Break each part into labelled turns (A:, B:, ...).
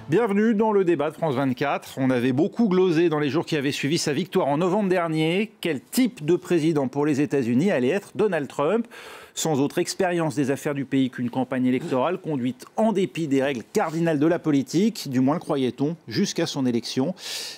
A: Bienvenue dans le débat de France 24. On avait beaucoup glosé dans les jours qui avaient suivi sa victoire en novembre dernier. Quel type de président pour les États-Unis allait être Donald Trump ? Sans autre expérience des affaires du pays qu'une campagne électorale conduite en dépit des règles cardinales de la politique, du moins le croyait-on, jusqu'à son élection.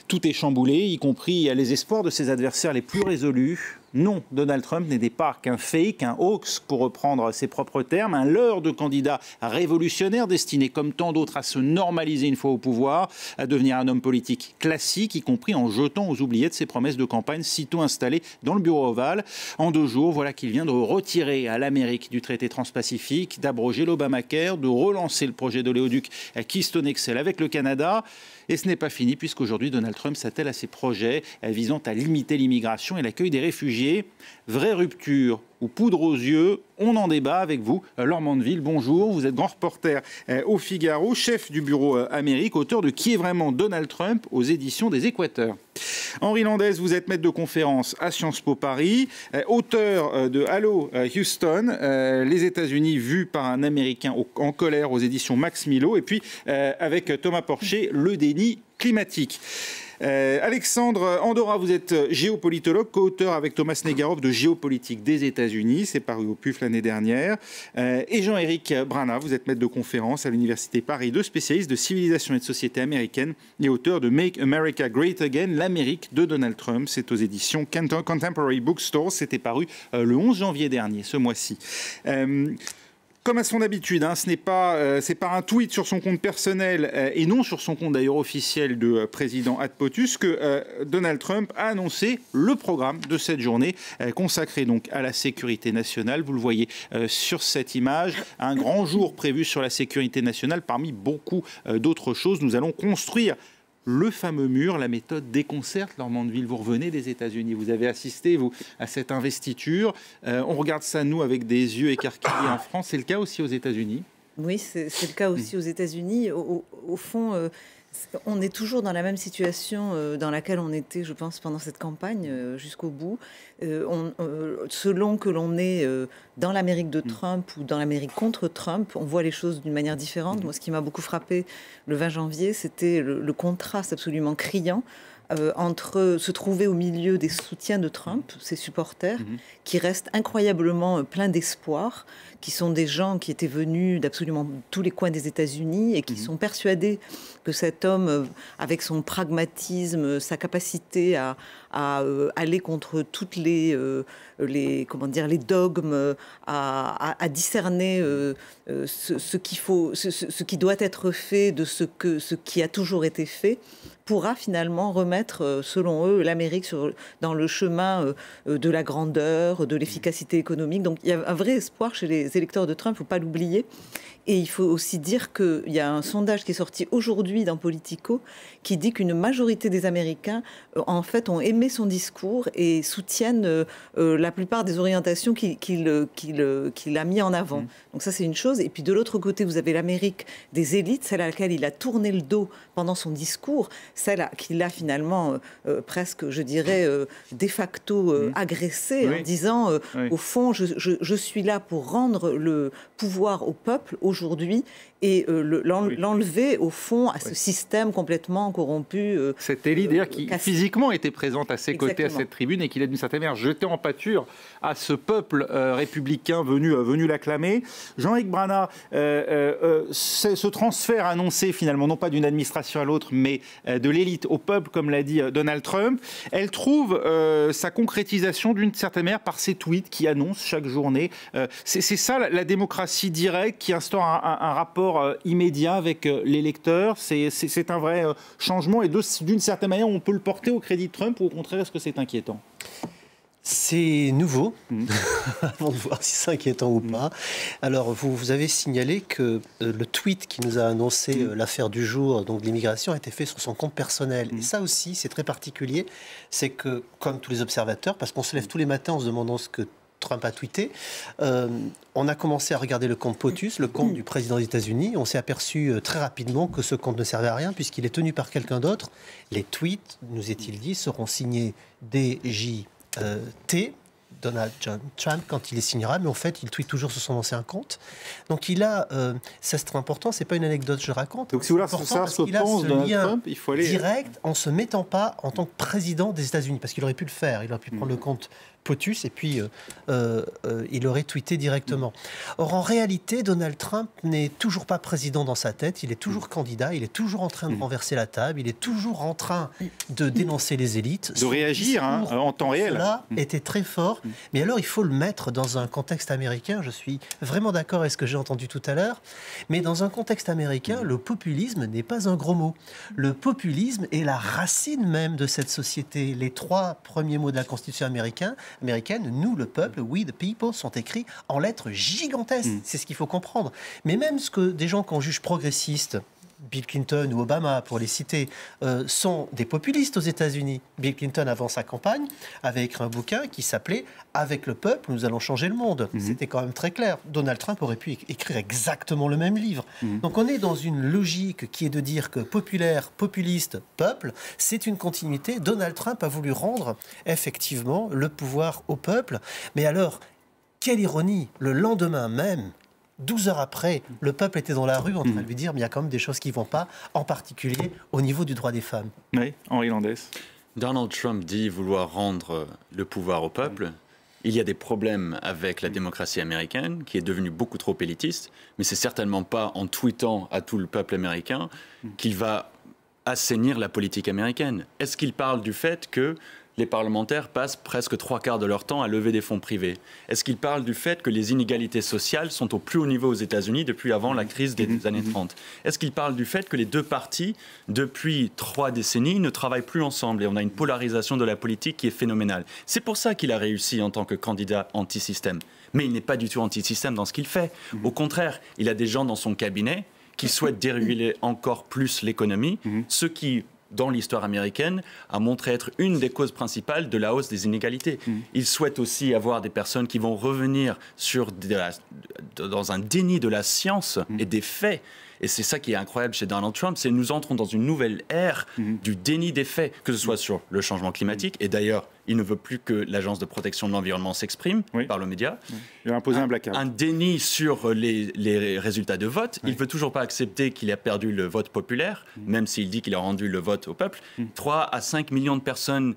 A: Tout est chamboulé, y compris les espoirs de ses adversaires les plus résolus. Non, Donald Trump n'était pas qu'un fake, un hoax, pour reprendre ses propres termes, un leurre de candidat révolutionnaire destiné, comme tant d'autres, à se normaliser une fois au pouvoir, à devenir un homme politique classique, y compris en jetant aux oubliettes ses promesses de campagne sitôt installées dans le bureau ovale. En 2 jours, voilà qu'il vient de retirer à l'Amérique du traité transpacifique, d'abroger l'Obamacare, de relancer le projet d'oléoduc Keystone XL avec le Canada. Et ce n'est pas fini, puisqu'aujourd'hui, Donald Trump s'attelle à ses projets visant à limiter l'immigration et l'accueil des réfugiés. Vraie rupture ou poudre aux yeux, on en débat avec vous. Laure Mandeville, bonjour. Vous êtes grand reporter au Figaro, chef du bureau Amérique, auteur de Qui est vraiment Donald Trump aux éditions des Équateurs. Henri Landès, vous êtes maître de conférence à Sciences Po Paris, auteur de Allô Houston, les États-Unis vus par un Américain en colère aux éditions Max Milo, et puis avec Thomas Porcher, Le déni climatique. Alexandre Andorra, vous êtes géopolitologue, co-auteur avec Thomas Negarov de Géopolitique des États-Unis, c'est paru au PUF l'année dernière. Et Jean-Éric Brana, vous êtes maître de conférence à l'Université Paris 2, spécialiste de civilisation et de société américaine et auteur de Make America Great Again, l'Amérique de Donald Trump. C'est aux éditions Contemporary Bookstore, c'était paru le 11 janvier dernier, ce mois-ci. Comme à son habitude, c'est par un tweet sur son compte personnel et non sur son compte d'ailleurs officiel de président ad POTUS que Donald Trump a annoncé le programme de cette journée consacré donc à la sécurité nationale. Vous le voyez sur cette image, un grand jour prévu sur la sécurité nationale parmi beaucoup d'autres choses. Nous allons construire le fameux mur, la méthode déconcerte. Laure Mandeville, vous revenez des États-Unis, vous avez assisté, vous, à cette investiture. On regarde ça, nous, avec des yeux écarquillés en France. C'est le cas aussi aux États-Unis ?
B: Oui, c'est le cas aussi aux États-Unis. Au fond, on est toujours dans la même situation dans laquelle on était, je pense, pendant cette campagne jusqu'au bout. Selon que l'on est dans l'Amérique de Trump ou dans l'Amérique contre Trump, on voit les choses d'une manière différente. Moi, ce qui m'a beaucoup frappé le 20 janvier, c'était le contraste absolument criant entre se trouver au milieu des soutiens de Trump, ses supporters, qui restent incroyablement pleins d'espoir, qui sont des gens qui étaient venus d'absolument tous les coins des États-Unis et qui sont persuadés que cet homme, avec son pragmatisme, sa capacité à aller contre toutes les dogmes, à discerner ce qui doit être fait de ce qui a toujours été fait, pourra finalement remettre, selon eux, l'Amérique dans le chemin de la grandeur, de l'efficacité économique. Donc il y a un vrai espoir chez les électeurs de Trump, il ne faut pas l'oublier. Et il faut aussi dire qu'il y a un sondage qui est sorti aujourd'hui dans Politico qui dit qu'une majorité des Américains, en fait, ont aimé son discours et soutiennent la plupart des orientations qu'il a mis en avant. Donc ça, c'est une chose. Et puis de l'autre côté, vous avez l'Amérique des élites, celle à laquelle il a tourné le dos pendant son discours, celle qu'il a finalement presque, je dirais, de facto agressée en disant, au fond, je suis là pour rendre le pouvoir au peuple aujourd'hui et l'enlever au fond à ce système complètement corrompu.
A: Cette élite d'ailleurs qui physiquement était présente à ses côtés à cette tribune et qu'il a d'une certaine manière jeté en pâture à ce peuple républicain venu l'acclamer. Jean-Éric Brana, ce transfert annoncé finalement non pas d'une administration à l'autre mais de l'élite au peuple, comme l'a dit Donald Trump, elle trouve sa concrétisation d'une certaine manière par ses tweets qui annoncent chaque journée. C'est ça la démocratie directe qui instaure un rapport immédiat avec l'électeur. C'est un vrai changement et d'une certaine manière on peut le porter au crédit de Trump ou au contraire est-ce que c'est inquiétant ?
C: C'est nouveau, avant de voir si c'est inquiétant ou pas. Alors, vous avez signalé que le tweet qui nous a annoncé l'affaire du jour, donc l'immigration, a été fait sur son compte personnel. Et ça aussi, c'est très particulier. C'est que, comme tous les observateurs, parce qu'on se lève tous les matins en se demandant ce que Trump a tweeté, on a commencé à regarder le compte POTUS, le compte du président des États-Unis. On s'est aperçu très rapidement que ce compte ne servait à rien puisqu'il est tenu par quelqu'un d'autre. Les tweets, nous est-il dit, seront signés DJT Donald John Trump quand il les signera, mais en fait, il tweete toujours sur son ancien compte. Donc il a, ça c'est très important, c'est pas une anecdote que je raconte.
A: Donc si vous voulez savoir ce que pense Donald Trump, il faut aller
C: direct en se mettant pas en tant que président des États-Unis, parce qu'il aurait pu le faire, il aurait pu prendre le compte POTUS et puis il aurait tweeté directement. Or en réalité, Donald Trump n'est toujours pas président dans sa tête, il est toujours candidat, il est toujours en train de renverser la table, il est toujours en train de dénoncer les élites.
A: De réagir en temps réel.
C: Cela était très fort, mais alors il faut le mettre dans un contexte américain, je suis vraiment d'accord avec ce que j'ai entendu tout à l'heure, mais dans un contexte américain, le populisme n'est pas un gros mot. Le populisme est la racine même de cette société. Les 3 premiers mots de la Constitution américaine, nous, le peuple, we the people, sont écrits en lettres gigantesques. C'est ce qu'il faut comprendre. Mais même ce que des gens qu'on juge progressistes, Bill Clinton ou Obama, pour les citer, sont des populistes aux États-Unis. Bill Clinton, avant sa campagne, avait écrit un bouquin qui s'appelait « Avec le peuple, nous allons changer le monde ». C'était quand même très clair. Donald Trump aurait pu écrire exactement le même livre. Donc on est dans une logique qui est de dire que populaire, populiste, peuple, c'est une continuité. Donald Trump a voulu rendre effectivement le pouvoir au peuple. Mais alors, quelle ironie, le lendemain même, 12 heures après, le peuple était dans la rue en train de lui dire mais il y a quand même des choses qui ne vont pas, en particulier au niveau du droit des femmes.
A: Oui, Henri Landès.
D: Donald Trump dit vouloir rendre le pouvoir au peuple. Il y a des problèmes avec la démocratie américaine, qui est devenue beaucoup trop élitiste, mais c'est certainement pas en tweetant à tout le peuple américain qu'il va assainir la politique américaine. Est-ce qu'il parle du fait que les parlementaires passent presque 3/4 de leur temps à lever des fonds privés? Est-ce qu'ils parlent du fait que les inégalités sociales sont au plus haut niveau aux États-Unis depuis avant la crise des années 30? Est-ce qu'ils parlent du fait que les 2 partis, depuis 3 décennies, ne travaillent plus ensemble et on a une polarisation de la politique qui est phénoménale? C'est pour ça qu'il a réussi en tant que candidat anti-système. Mais il n'est pas du tout anti-système dans ce qu'il fait. Au contraire, il a des gens dans son cabinet qui souhaitent déréguler encore plus l'économie, ce qui, dans l'histoire américaine, a montré être une des causes principales de la hausse des inégalités. Il souhaite aussi avoir des personnes qui vont revenir dans un déni de la science et des faits. Et c'est ça qui est incroyable chez Donald Trump, c'est que nous entrons dans une nouvelle ère du déni des faits, que ce soit sur le changement climatique, et d'ailleurs, il ne veut plus que l'Agence de protection de l'environnement s'exprime par le média.
A: Il a imposé un blackout.
D: Un déni sur les résultats de vote. Il ne veut toujours pas accepter qu'il a perdu le vote populaire, même s'il dit qu'il a rendu le vote au peuple. 3 à 5 millions de personnes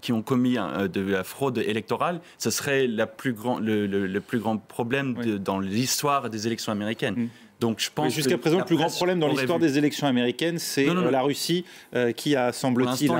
D: qui ont commis de la fraude électorale, ce serait le plus grand problème dans l'histoire des élections américaines. Donc, je pense
A: jusqu'à présent, le plus grand problème dans l'histoire des élections américaines, c'est la Russie qui a, semble-t-il,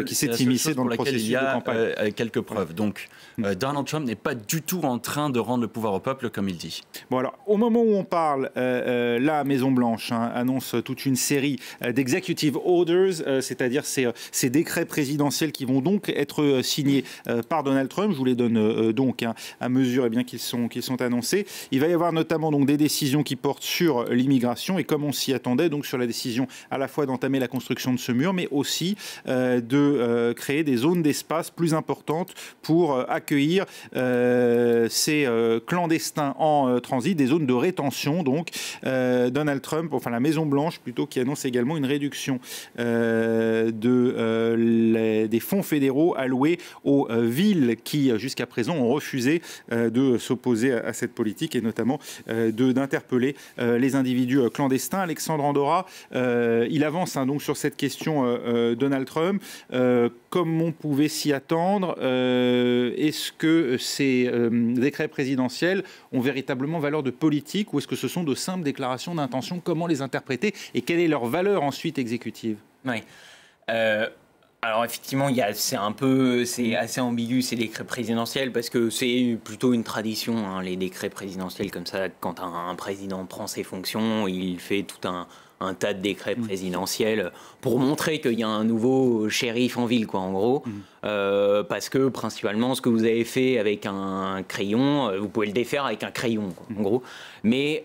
A: qui s'est immiscée dans le processus de campagne.
D: Il y a quelques preuves. Donc, Donald Trump n'est pas du tout en train de rendre le pouvoir au peuple, comme il dit.
A: Bon, alors, au moment où on parle, la Maison-Blanche annonce toute une série d'executive orders, c'est-à-dire ces décrets présidentiels qui vont donc être signés par Donald Trump. Je vous les donne donc à mesure qu'ils sont annoncés. Il va y avoir notamment donc, des décisions qui portent sur l'immigration et comme on s'y attendait, donc sur la décision à la fois d'entamer la construction de ce mur, mais aussi de créer des zones d'espace plus importantes pour accueillir ces clandestins en transit, des zones de rétention. Donc Donald Trump, enfin la Maison-Blanche plutôt, qui annonce également une réduction des fonds fédéraux alloués aux villes qui jusqu'à présent ont refusé de s'opposer à cette politique et notamment d'interpeller les individus clandestins. Alexandre Andorra, il avance donc sur cette question Donald Trump. Comme on pouvait s'y attendre, est-ce que ces décrets présidentiels ont véritablement valeur de politique ou est-ce que ce sont de simples déclarations d'intention? Comment les interpréter et quelle est leur valeur ensuite exécutive?
E: Oui. Alors effectivement, c'est assez ambigu ces décrets présidentiels parce que c'est plutôt une tradition, les décrets présidentiels comme ça. Quand un président prend ses fonctions, il fait tout un tas de décrets présidentiels pour montrer qu'il y a un nouveau shérif en ville, quoi, en gros. Parce que, principalement, ce que vous avez fait avec un crayon, vous pouvez le défaire avec un crayon, quoi, en gros. Mais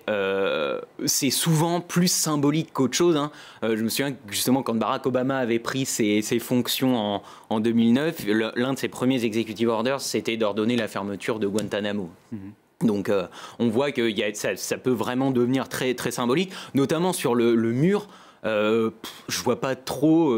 E: c'est souvent plus symbolique qu'autre chose. Je me souviens que, justement, quand Barack Obama avait pris ses fonctions en 2009, l'un de ses premiers executive orders, c'était d'ordonner la fermeture de Guantanamo. Donc on voit que ça peut vraiment devenir très, très symbolique, notamment sur le mur. je vois pas trop.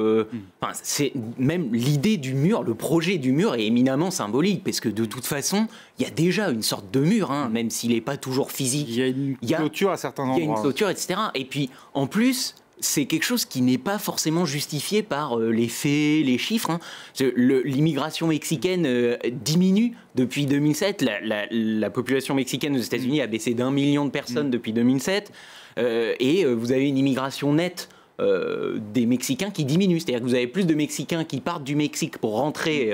E: C'est même l'idée du mur, le projet du mur est éminemment symbolique, parce que de toute façon, il y a déjà une sorte de mur, même s'il n'est pas toujours physique.
A: Il y a une clôture à certains endroits.
E: Il y a une clôture, etc. Et puis, en plus, c'est quelque chose qui n'est pas forcément justifié par les faits, les chiffres. L'immigration mexicaine diminue depuis 2007. La population mexicaine aux États-Unis a baissé d'1 million de personnes depuis 2007. Et vous avez une immigration nette des Mexicains qui diminue. C'est-à-dire que vous avez plus de Mexicains qui partent du Mexique pour rentrer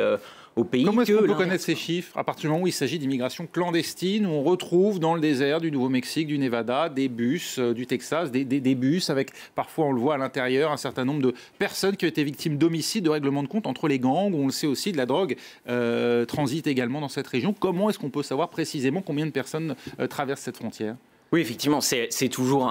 E: au pays.
A: Comment est-ce qu'on peut connaître ces chiffres à partir du moment où il s'agit d'immigration clandestine, où on retrouve dans le désert du Nouveau-Mexique, du Nevada, des bus, du Texas, des bus avec, parfois on le voit à l'intérieur, un certain nombre de personnes qui ont été victimes d'homicides, de règlements de compte entre les gangs, où on le sait aussi, de la drogue transite également dans cette région. Comment est-ce qu'on peut savoir précisément combien de personnes traversent cette frontière ?
E: Oui, effectivement, c'est toujours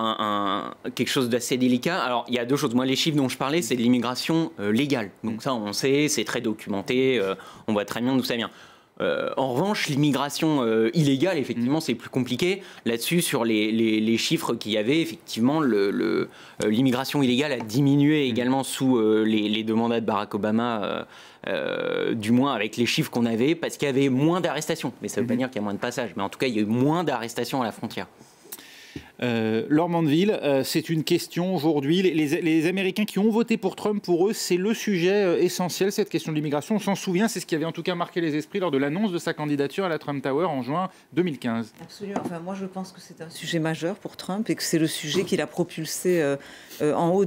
E: quelque chose d'assez délicat. Alors, il y a deux choses. Moi, les chiffres dont je parlais, c'est de l'immigration légale. Donc ça, on sait, c'est très documenté, on voit très bien d'où ça vient. En revanche, l'immigration illégale, effectivement, c'est plus compliqué. Là-dessus, sur les chiffres qu'il y avait, effectivement, l'immigration illégale a diminué également sous les deux mandats de Barack Obama, du moins avec les chiffres qu'on avait, parce qu'il y avait moins d'arrestations. Mais ça ne veut pas dire qu'il y a moins de passages. Mais en tout cas, il y a eu moins d'arrestations à la frontière.
A: Laure Mandeville, c'est une question aujourd'hui. Les Américains qui ont voté pour Trump, pour eux, c'est le sujet essentiel, cette question de l'immigration. On s'en souvient, c'est ce qui avait en tout cas marqué les esprits lors de l'annonce de sa candidature à la Trump Tower en juin 2015.
B: Absolument. Enfin, moi, je pense que c'est un sujet majeur pour Trump et que c'est le sujet qu'il a propulsé en haut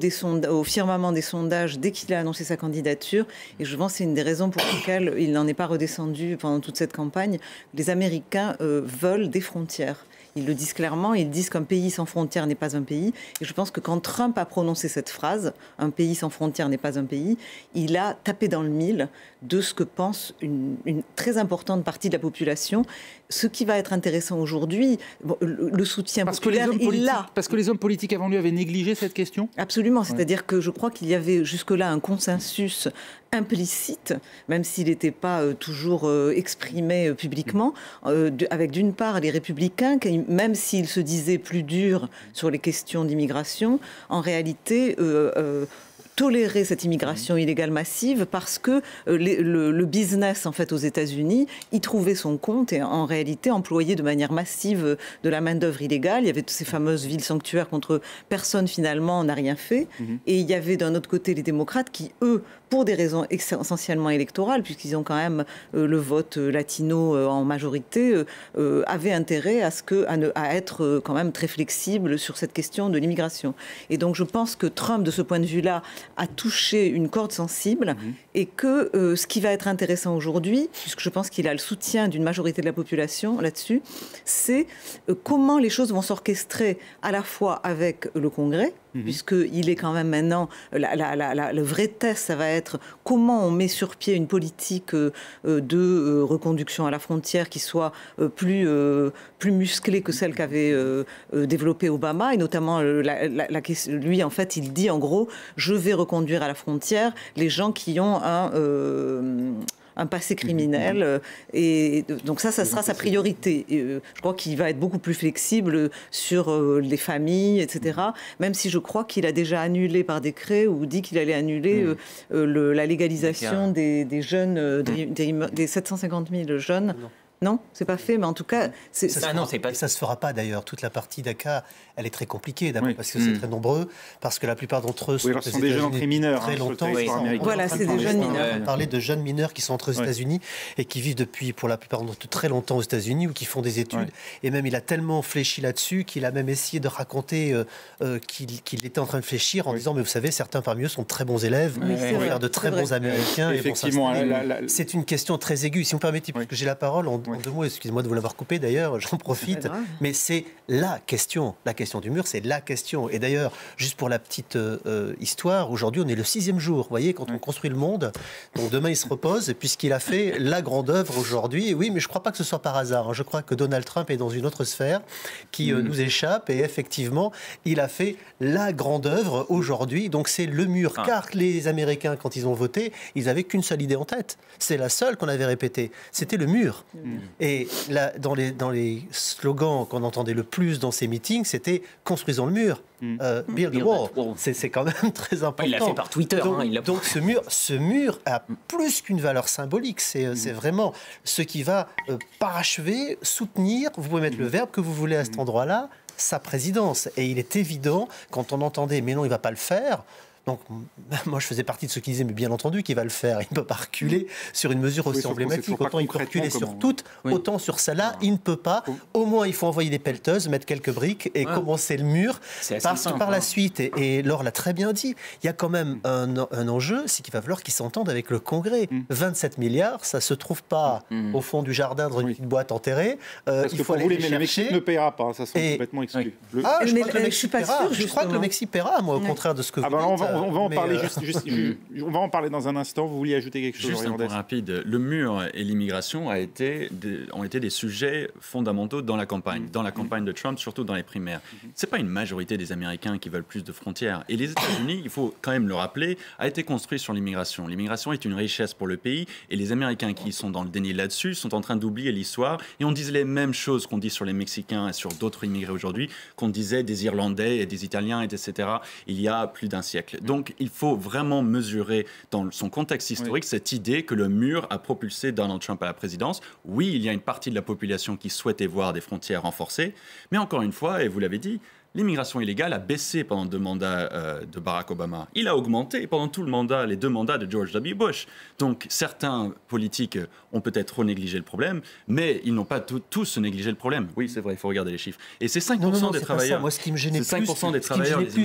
B: au firmament des sondages dès qu'il a annoncé sa candidature. Et je pense que c'est une des raisons pour lesquelles il n'en est pas redescendu pendant toute cette campagne. Les Américains veulent des frontières. Ils le disent clairement, ils disent qu'un pays sans frontières n'est pas un pays. Et je pense que quand Trump a prononcé cette phrase, un pays sans frontières n'est pas un pays, il a tapé dans le mille de ce que pense une très importante partie de la population. Ce qui va être intéressant aujourd'hui, le soutien populaire est là.
A: Parce que les hommes politiques avant lui avaient négligé cette question ?
B: Absolument, c'est-à-dire que je crois qu'il y avait jusque-là un consensus implicite, même s'il n'était pas toujours exprimé publiquement, avec d'une part les républicains, qui, même s'ils se disaient plus durs sur les questions d'immigration, en réalité tolérer cette immigration illégale massive parce que le business en fait aux États-Unis y trouvait son compte et en réalité employait de manière massive de la main-d'œuvre illégale. Il y avait ces fameuses villes sanctuaires contre personne finalement n'a rien fait. Et il y avait d'un autre côté les démocrates qui, eux, pour des raisons essentiellement électorales, puisqu'ils ont quand même le vote latino en majorité, avaient intérêt à être quand même très flexibles sur cette question de l'immigration. Et donc je pense que Trump, de ce point de vue-là, a touché une corde sensible et que ce qui va être intéressant aujourd'hui, puisque je pense qu'il a le soutien d'une majorité de la population là-dessus, c'est comment les choses vont s'orchestrer à la fois avec le Congrès, puisqu'il est quand même maintenant, le vrai test, ça va être comment on met sur pied une politique de reconduction à la frontière qui soit plus musclée que celle qu'avait développée Obama, et notamment, lui, en fait, il dit en gros, je vais reconduire à la frontière les gens qui ont un passé criminel. Et donc ça sera sa priorité. Et je crois qu'il va être beaucoup plus flexible sur les familles, etc. Même si je crois qu'il a déjà annulé par décret ou dit qu'il allait annuler la légalisation des jeunes, des 750 000 jeunes. Non, c'est pas fait, mais en tout cas...
C: Ça se fera pas d'ailleurs. Toute la partie DACA, elle est très compliquée, d'abord parce que c'est très nombreux, parce que la plupart d'entre eux sont aux
A: des jeunes entrés mineurs,
C: très longtemps.
B: Voilà, c'est des jeunes mineurs.
C: On parlait de jeunes mineurs qui sont entrés aux États-Unis et qui vivent depuis, pour la plupart d'entre eux, très longtemps aux États-Unis ou qui font des études. Et même, il a tellement fléchi là-dessus qu'il a même essayé de raconter qu'il était en train de fléchir en disant, mais vous savez, certains parmi eux sont de très bons élèves, vont faire de très bons Américains.
A: Effectivement,
C: c'est une question très aiguë. Si vous me permettez, puisque j'ai la parole, en 2 mots, excusez-moi de vous l'avoir coupé d'ailleurs, j'en profite, mais c'est la question du mur, c'est la question. Et d'ailleurs, juste pour la petite histoire, aujourd'hui on est le 6e jour, vous voyez, quand on construit le monde, donc demain il se repose, puisqu'il a fait la grande œuvre aujourd'hui. Oui, mais je ne crois pas que ce soit par hasard, je crois que Donald Trump est dans une autre sphère qui nous échappe, et effectivement, il a fait la grande œuvre aujourd'hui, donc c'est le mur, car les Américains, quand ils ont voté, ils n'avaient qu'une seule idée en tête, c'est la seule qu'on avait répétée, c'était le mur. Et là, dans les slogans qu'on entendait le plus dans ces meetings, c'était « construisons le mur ». Build the wall. C'est quand même très important.
E: Il l'a fait par Twitter.
C: Donc ce mur a plus qu'une valeur symbolique. C'est vraiment ce qui va parachever, soutenir, vous pouvez mettre le verbe que vous voulez à cet endroit-là, sa présidence. Et il est évident, quand on entendait « mais non, il ne va pas le faire », donc, moi, je faisais partie de ceux qui disaient, mais bien entendu qu'il va le faire. Il ne peut pas reculer sur une mesure aussi emblématique. Autant il peut reculer sur toutes, autant sur celle-là, il ne peut pas. Au moins, il faut envoyer des pelleteuses, mettre quelques briques et commencer le mur. Parce que par la suite, et Laure l'a très bien dit, il y a quand même un enjeu, c'est qu'il va falloir qu'ils s'entendent avec le Congrès. 27 milliards, ça ne se trouve pas au fond du jardin dans une petite boîte enterrée.
A: Parce que pour vous, le Mexique ne paiera pas. Ça sera complètement exclu.
C: Je crois que le Mexique paiera, moi, au contraire de ce que vous dites.
A: On va en parler on va en parler dans un instant. Vous vouliez ajouter quelque chose?
D: Juste un point rapide. Le mur et l'immigration ont été des sujets fondamentaux dans la campagne de Trump, surtout dans les primaires. C'est pas une majorité des Américains qui veulent plus de frontières. Et les États-Unis, il faut quand même le rappeler, a été construit sur l'immigration. L'immigration est une richesse pour le pays et les Américains qui sont dans le déni là-dessus sont en train d'oublier l'histoire et on dit les mêmes choses qu'on dit sur les Mexicains et sur d'autres immigrés aujourd'hui qu'on disait des Irlandais et des Italiens, etc. il y a plus d'un siècle. Donc, il faut vraiment mesurer dans son contexte historique cette idée que le mur a propulsé Donald Trump à la présidence. Oui, il y a une partie de la population qui souhaitait voir des frontières renforcées, mais encore une fois, et vous l'avez dit, l'immigration illégale a baissé pendant 2 mandats de Barack Obama. Il a augmenté pendant les 2 mandats de George W. Bush. Donc, certains politiques ont peut-être trop négligé le problème, mais ils n'ont pas tous négligé le problème. Oui, c'est vrai, il faut regarder les chiffres. Et c'est 5% des travailleurs.
C: Moi, ce qui me gênait plus,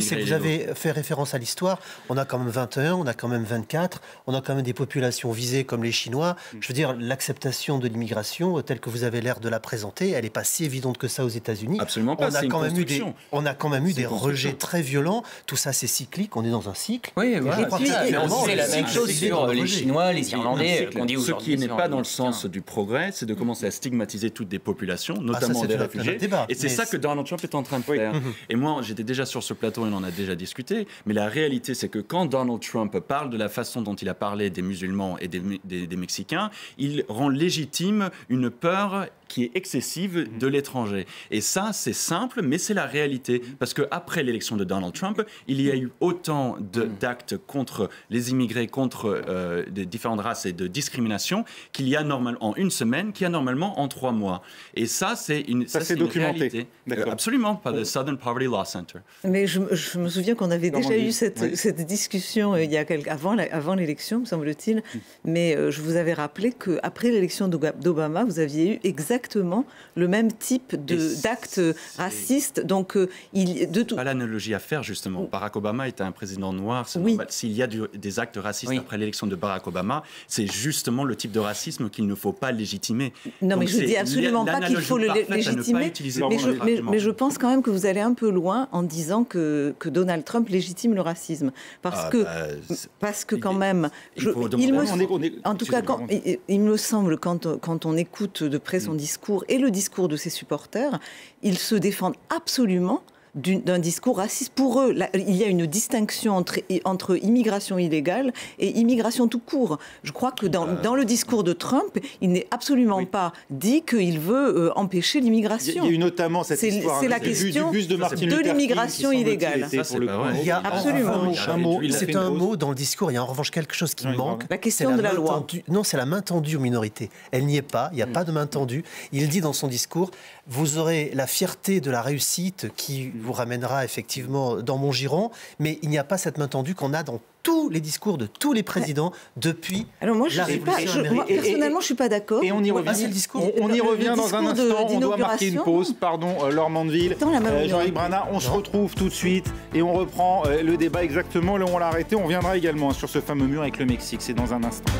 C: c'est que vous avez fait référence à l'histoire. On a quand même 21, on a quand même 24, on a quand même des populations visées comme les Chinois. Je veux dire, l'acceptation de l'immigration, telle que vous avez l'air de la présenter, elle n'est pas si évidente que ça aux États-Unis.
D: Absolument pas, c'est une construction.
C: On a quand même eu des rejets très violents. Tout ça, c'est cyclique. On est dans un cycle.
E: Oui, voilà. C'est la même chose sur les Chinois, les Irlandais, qu'on dit aujourd'hui.
D: Ce qui n'est pas dans le sens du progrès, c'est de commencer à stigmatiser toutes des populations, notamment des réfugiés. Et c'est ça que Donald Trump est en train de faire. Et moi, j'étais déjà sur ce plateau et on en a déjà discuté. Mais la réalité, c'est que quand Donald Trump parle de la façon dont il a parlé des musulmans et des Mexicains, il rend légitime une peur qui est excessive de l'étranger. Et ça, c'est simple, mais c'est la réalité. Parce qu'après l'élection de Donald Trump, il y a eu autant d'actes contre les immigrés, contre des différentes races et de discrimination qu'il y a normalement en une semaine, qu'il y a normalement en 3 mois. Et ça, c'est une réalité. Absolument, par le Southern Poverty Law Center.
B: Mais je me souviens qu'on avait déjà eu cette discussion avant l'élection, me semble-t-il. Mais je vous avais rappelé qu'après l'élection d'Obama, vous aviez eu exactement le même type d'actes racistes. Donc,
D: pas l'analogie à faire, justement. Barack Obama était un président noir. S'il y a des actes racistes après l'élection de Barack Obama, c'est justement le type de racisme qu'il ne faut pas légitimer.
B: Non, mais je ne dis absolument pas qu'il faut le légitimer. Mais je pense quand même que vous allez un peu loin en disant que Donald Trump légitime le racisme. Parce que quand même... En tout cas, il me semble, quand on écoute de près son discours et le discours de ses supporters, ils se défendent absolument d'un discours raciste. Pour eux, il y a une distinction entre immigration illégale et immigration tout court. Je crois que dans le discours de Trump, il n'est absolument pas dit qu'il veut empêcher l'immigration.
A: Il y a eu notamment cette histoire
B: la question de l'immigration illégale.
C: Il y a absolument c'est un mot dans le discours. Il y a en revanche quelque chose qui manque.
B: La question de la loi.
C: Non, c'est la main tendue aux minorités. Elle n'y est pas. Il n'y a pas de main tendue. Il dit dans son discours, vous aurez la fierté de la réussite qui vous ramènera effectivement dans mon giron, mais il n'y a pas cette main tendue qu'on a dans tous les discours de tous les présidents depuis la Révolution américaine.
B: Personnellement, je ne suis pas d'accord.
A: Et on y revient, on y revient dans un instant. On doit marquer une pause. Pardon, Laure Mandeville, Jean-Yves Brana. On se retrouve tout de suite et on reprend le débat exactement là où on l'a arrêté. On reviendra également sur ce fameux mur avec le Mexique. C'est dans un instant.